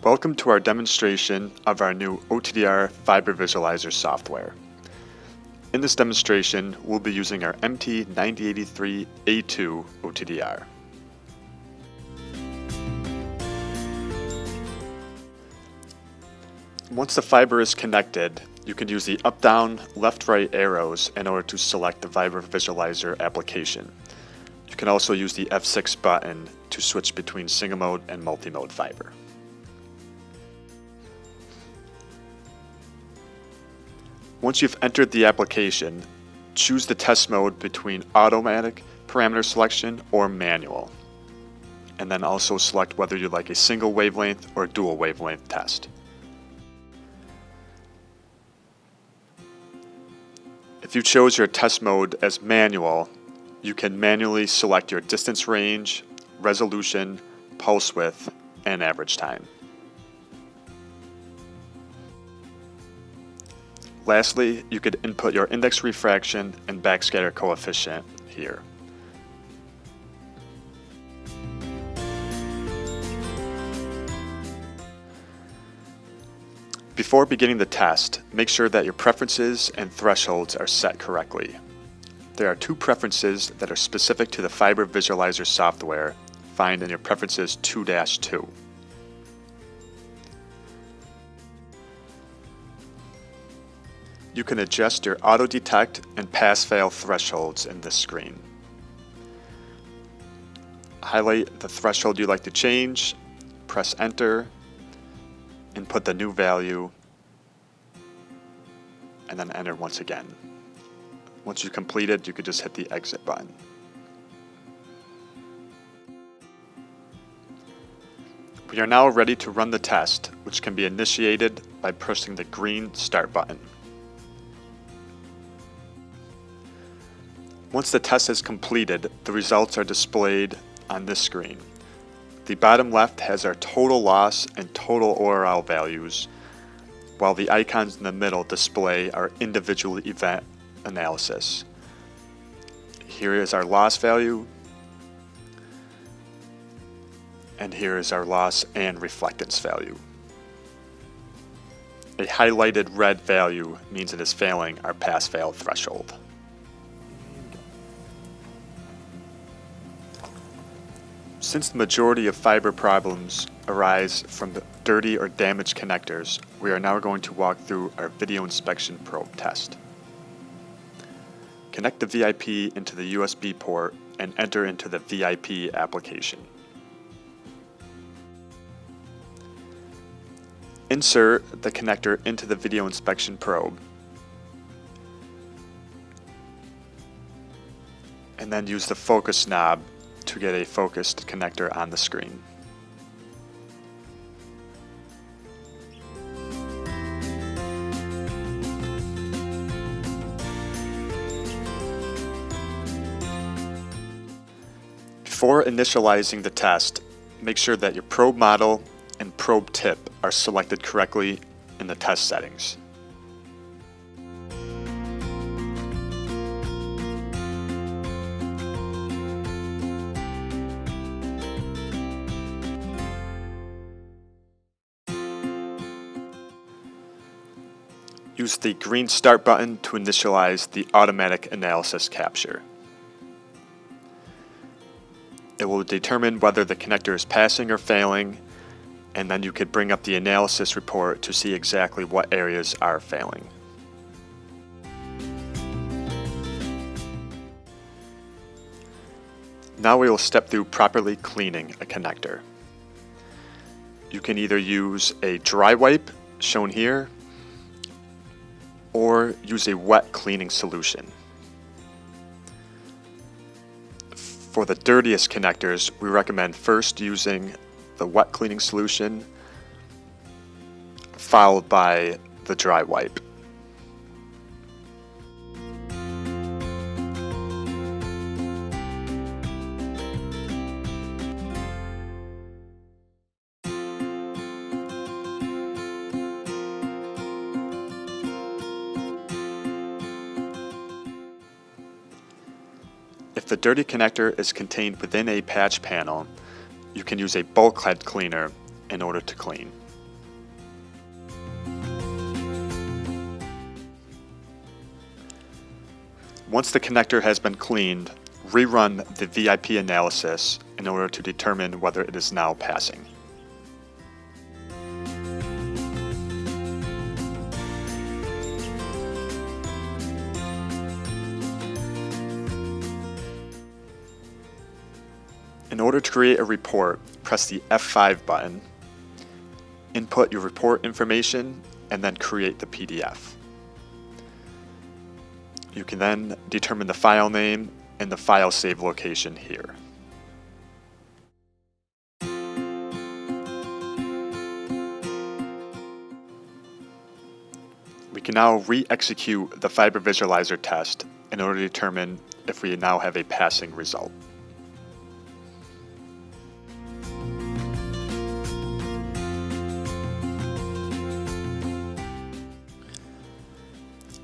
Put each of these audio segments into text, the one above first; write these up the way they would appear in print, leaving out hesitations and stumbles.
Welcome to our demonstration of our new OTDR Fiber Visualizer software. In this demonstration, we'll be using our MT9083A2 OTDR. Once the fiber is connected, you can use the up-down, left-right arrows in order to select the Fiber Visualizer application. You can also use the F6 button to switch between single mode and multi-mode fiber. Once you've entered the application, choose the test mode between automatic parameter selection or manual, and then also select whether you'd like a single wavelength or dual wavelength test. If you chose your test mode as manual, you can manually select your distance range, resolution, pulse width, and average time. Lastly, you could input your index refraction and backscatter coefficient here. Before beginning the test, make sure that your preferences and thresholds are set correctly. There are two preferences that are specific to the Fiber Visualizer software found in your Preferences 2-2. You can adjust your auto-detect and pass-fail thresholds in this screen. Highlight the threshold you'd like to change, press Enter, input the new value, and then enter once again. Once you've completed, you could just hit the Exit button. We are now ready to run the test, which can be initiated by pressing the green Start button. Once the test is completed, the results are displayed on this screen. The bottom left has our total loss and total ORL values, while the icons in the middle display our individual event analysis. Here is our loss value, and here is our loss and reflectance value. A highlighted red value means it is failing our pass-fail threshold. Since the majority of fiber problems arise from the dirty or damaged connectors, we are now going to walk through our video inspection probe test. Connect the VIP into the USB port and enter into the VIP application. Insert the connector into the video inspection probe, and then use the focus knob to get a focused connector on the screen. Before initializing the test, make sure that your probe model and probe tip are selected correctly in the test settings. Use the green Start button to initialize the automatic analysis capture. It will determine whether the connector is passing or failing, and then you could bring up the analysis report to see exactly what areas are failing. Now we will step through properly cleaning a connector. You can either use a dry wipe, shown here, or use a wet cleaning solution. For the dirtiest connectors, we recommend first using the wet cleaning solution, followed by the dry wipe. If the dirty connector is contained within a patch panel, you can use a bulkhead cleaner in order to clean. Once the connector has been cleaned, rerun the VIP analysis in order to determine whether it is now passing. In order to create a report, press the F5 button, input your report information, and then create the PDF. You can then determine the file name and the file save location here. We can now re-execute the Fiber Visualizer test in order to determine if we now have a passing result.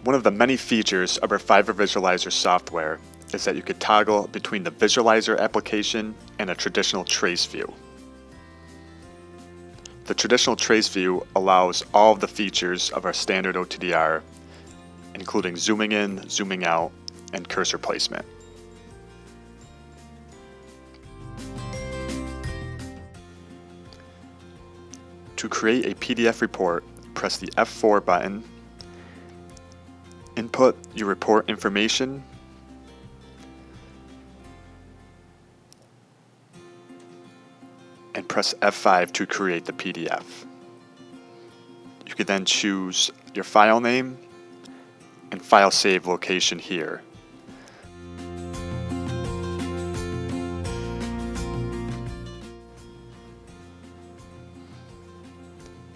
One of the many features of our Fiber Visualizer software is that you could toggle between the Visualizer application and a traditional trace view. The traditional trace view allows all of the features of our standard OTDR, including zooming in, zooming out, and cursor placement. To create a PDF report, press the F4 button, input your report information, and press F5 to create the PDF. You can then choose your file name and file save location here.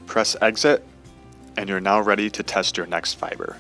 Press exit, and you're now ready to test your next fiber.